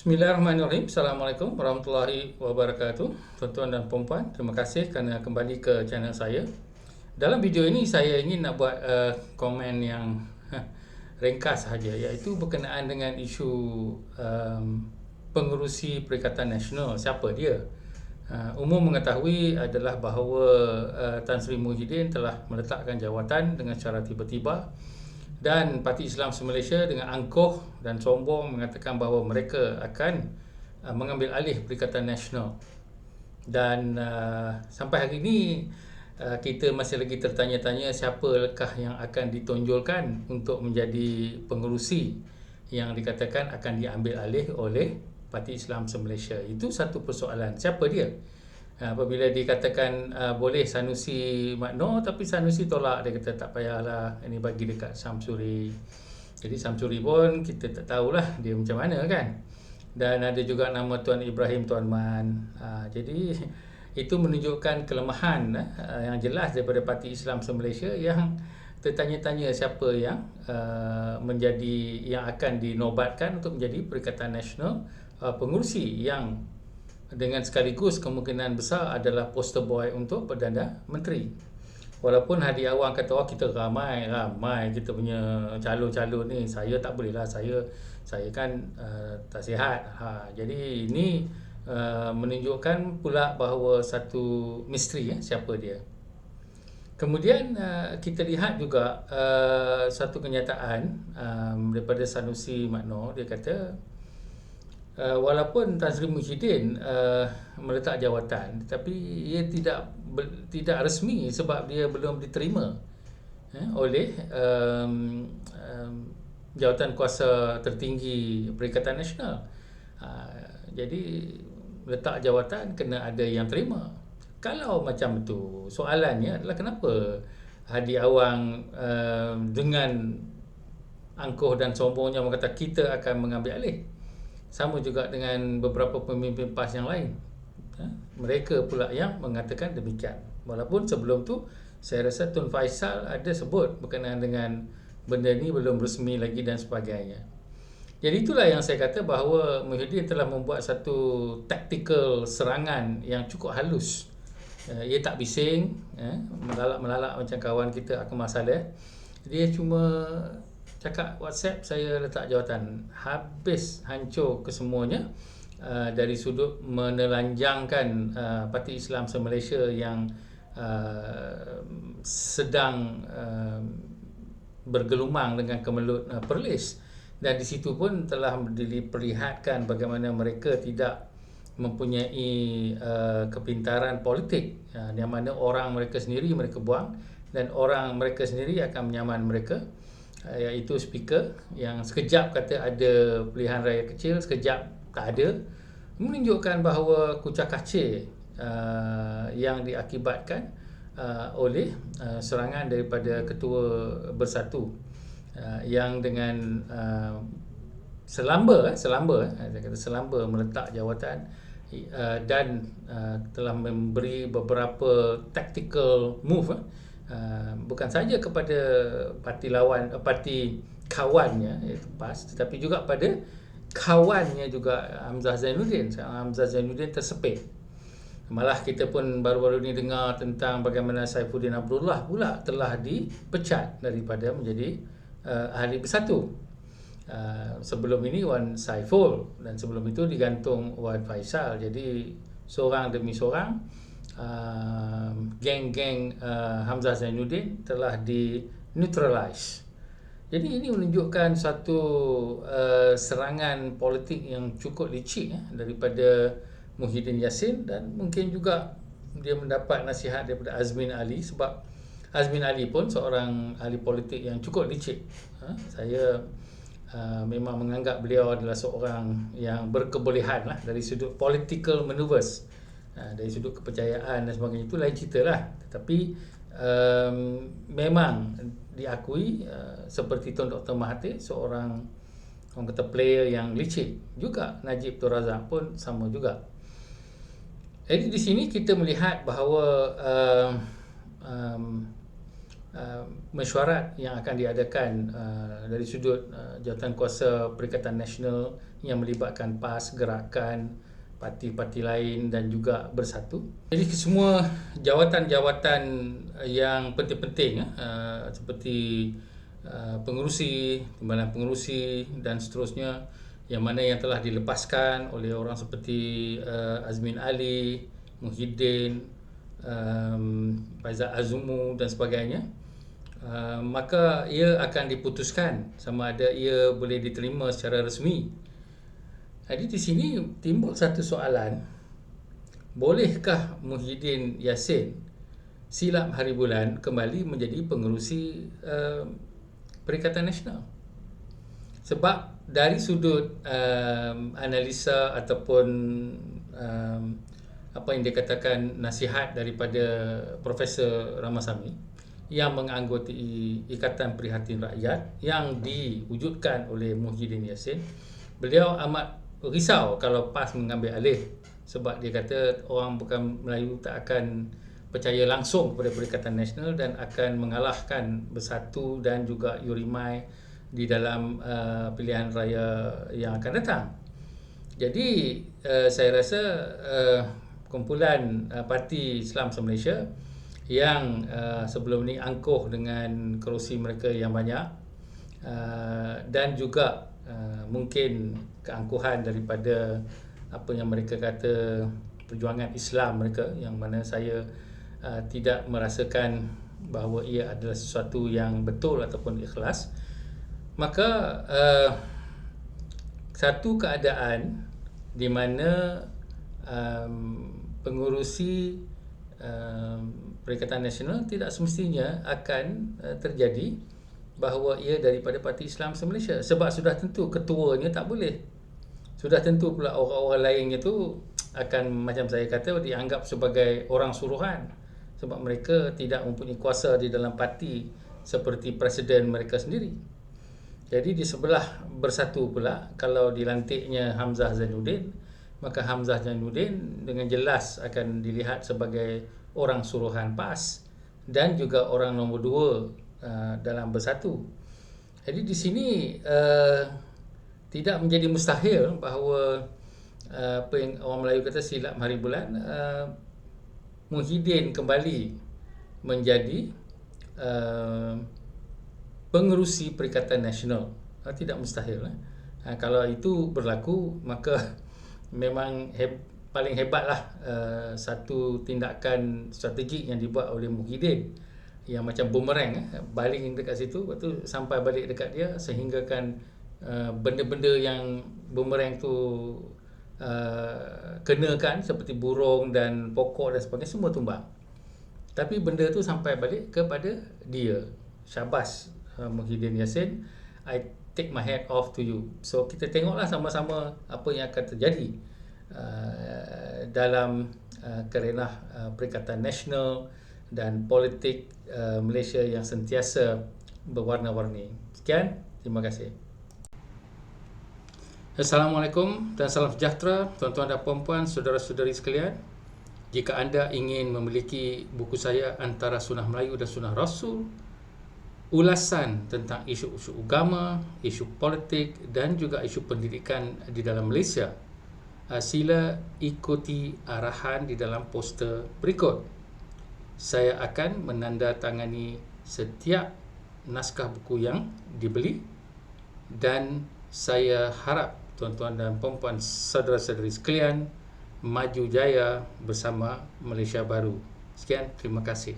Bismillahirrahmanirrahim. Assalamualaikum warahmatullahi wabarakatuh. Tuan-tuan dan puan-puan, terima kasih kerana kembali ke channel saya. Dalam video ini saya ingin nak buat komen yang ringkas sahaja, iaitu berkenaan dengan isu pengerusi Perikatan Nasional. Siapa dia? Umum mengetahui adalah bahawa Tan Sri Muhyiddin telah meletakkan jawatan dengan secara tiba-tiba, dan Parti Islam Malaysia dengan angkuh dan sombong mengatakan bahawa mereka akan mengambil alih Perikatan Nasional. Dan sampai hari ini kita masih lagi tertanya-tanya siapakah yang akan ditonjolkan untuk menjadi pengerusi yang dikatakan akan diambil alih oleh Parti Islam Malaysia. Itu satu persoalan. Siapa dia? Apabila dikatakan boleh Sanusi Makno, tapi Sanusi tolak, dia kata tak payahlah, ini bagi dekat Samsuri. Jadi Samsuri pun kita tak tahulah dia macam mana kan. Dan ada juga nama Tuan Ibrahim Tuan Man. Jadi itu menunjukkan kelemahan yang jelas daripada Parti Islam Malaysia, yang tertanya-tanya siapa yang yang akan dinobatkan untuk menjadi Perikatan Nasional pengurusi, yang dengan sekaligus kemungkinan besar adalah poster boy untuk Perdana Menteri. Walaupun Hadi Awang kata kita ramai kita punya calon-calon ni, saya tak boleh lah, saya kan tak sihat. Jadi ini menunjukkan pula bahawa satu misteri siapa dia. Kemudian kita lihat juga satu kenyataan daripada Sanusi Makno. Dia kata walaupun Tan Sri Muhyiddin meletak jawatan, tetapi ia tidak resmi sebab dia belum diterima oleh jawatan kuasa tertinggi Perikatan Nasional. Jadi letak jawatan kena ada yang terima. Kalau macam tu, soalannya adalah kenapa Hadi Awang dengan angkuh dan sombongnya mengata kita akan mengambil alih. Sama juga dengan beberapa pemimpin PAS yang lain. Mereka pula yang mengatakan demikian. Walaupun sebelum tu saya rasa Tun Faisal ada sebut berkenaan dengan benda ni belum resmi lagi dan sebagainya. Jadi itulah yang saya kata bahawa Muhyiddin telah membuat satu tactical serangan yang cukup halus. Ia tak bising, melalak-melalak macam kawan kita Akmal Saleh. Dia cuma cakap WhatsApp saya letak jawatan, habis hancur kesemuanya dari sudut menelanjangkan Parti Islam Malaysia yang sedang bergelumang dengan kemelut Perlis. Dan di situ pun telah diperlihatkan bagaimana mereka tidak mempunyai kepintaran politik, yang mana orang mereka sendiri mereka buang, dan orang mereka sendiri akan menyaman mereka, iaitu speaker yang sekejap kata ada pilihan raya kecil, sekejap tak ada, menunjukkan bahawa kucak-kacir yang diakibatkan oleh serangan daripada Ketua Bersatu yang dengan selamba meletak jawatan dan telah memberi beberapa tactical move, bukan saja kepada parti lawan, parti kawannya iaitu PAS, tetapi juga pada kawannya juga Hamzah Zainuddin. Hamzah Zainuddin tersepit. Malah kita pun baru-baru ni dengar tentang bagaimana Saifuddin Abdullah pula telah dipecat daripada menjadi ahli Bersatu. Sebelum ini Wan Saiful, dan sebelum itu digantung Wan Faisal. Jadi seorang demi seorang geng-geng Hamzah Zainuddin telah di-neutralize. Jadi ini menunjukkan satu serangan politik yang cukup licik daripada Muhyiddin Yassin, dan mungkin juga dia mendapat nasihat daripada Azmin Ali, sebab Azmin Ali pun seorang ahli politik yang cukup licik. Saya memang menganggap beliau adalah seorang yang berkebolehan dari sudut political maneuvers. Dari sudut kepercayaan dan sebagainya itu lain cerita lah. Tetapi memang diakui seperti Tun Dr. Mahathir, seorang orang kata player yang licik. Juga Najib Tun Razak pun sama juga. Jadi di sini kita melihat bahawa mesyuarat yang akan diadakan dari sudut jawatankuasa Perikatan Nasional yang melibatkan PAS, gerakan, parti-parti lain dan juga Bersatu. Jadi semua jawatan-jawatan yang penting-penting seperti pengerusi, timbalan pengerusi dan seterusnya, yang mana yang telah dilepaskan oleh orang seperti Azmin Ali, Muhyiddin, Faizal Azumu dan sebagainya, maka ia akan diputuskan sama ada ia boleh diterima secara resmi. Jadi di sini timbul satu soalan, bolehkah Muhyiddin Yassin silap hari bulan kembali menjadi pengerusi Perikatan Nasional? Sebab dari sudut analisa ataupun apa yang dikatakan nasihat daripada Profesor Ramasamy yang menganggotai Ikatan Prihatin Rakyat yang diwujudkan oleh Muhyiddin Yassin, beliau amat risau kalau PAS mengambil alih, sebab dia kata orang bukan Melayu tak akan percaya langsung kepada Perikatan Nasional dan akan mengalahkan Bersatu dan juga Yurimai di dalam pilihan raya yang akan datang. Jadi saya rasa kumpulan Parti Islam Se-Malaysia yang sebelum ni angkuh dengan kerusi mereka yang banyak, dan juga mungkin keangkuhan daripada apa yang mereka kata perjuangan Islam mereka, yang mana saya tidak merasakan bahawa ia adalah sesuatu yang betul ataupun ikhlas, maka satu keadaan di mana pengurusi Perikatan Nasional tidak semestinya akan terjadi bahawa ia daripada Parti Islam Se-Malaysia, sebab sudah tentu ketuanya tak boleh, sudah tentu pula orang-orang lainnya tu akan, macam saya kata, dianggap sebagai orang suruhan, sebab mereka tidak mempunyai kuasa di dalam parti seperti presiden mereka sendiri. Jadi di sebelah Bersatu pula, kalau dilantiknya Hamzah Zainuddin, maka Hamzah Zainuddin dengan jelas akan dilihat sebagai orang suruhan PAS dan juga orang nombor 2 dalam Bersatu. Jadi di sini tidak menjadi mustahil bahawa apa yang orang Melayu kata silap hari bulan, Muhyiddin kembali menjadi pengerusi Perikatan Nasional. Tidak mustahil. Kalau itu berlaku, maka memang paling hebatlah satu tindakan strategik yang dibuat oleh Muhyiddin, yang macam bumerang, baling dekat situ, lepas tu sampai balik dekat dia, sehingga kan benda-benda yang bumerang tu kenakan seperti burung dan pokok dan sebagainya semua tumbang, tapi benda tu sampai balik kepada dia. Syabas Muhyiddin Yassin, I take my hat off to you. So kita tengoklah sama-sama apa yang akan terjadi dalam kerenah Perikatan Nasional dan politik Malaysia yang sentiasa berwarna-warni. Sekian, terima kasih. Assalamualaikum dan salam sejahtera tuan-tuan dan puan-puan, saudara-saudari sekalian. Jika anda ingin memiliki buku saya Antara Sunnah Melayu dan Sunnah Rasul, ulasan tentang isu-isu agama, isu politik dan juga isu pendidikan di dalam Malaysia, sila ikuti arahan di dalam poster berikut. Saya akan menandatangani setiap naskah buku yang dibeli, dan saya harap tuan-tuan dan puan-puan, saudara-saudari sekalian, maju jaya bersama Malaysia Baru. Sekian, terima kasih.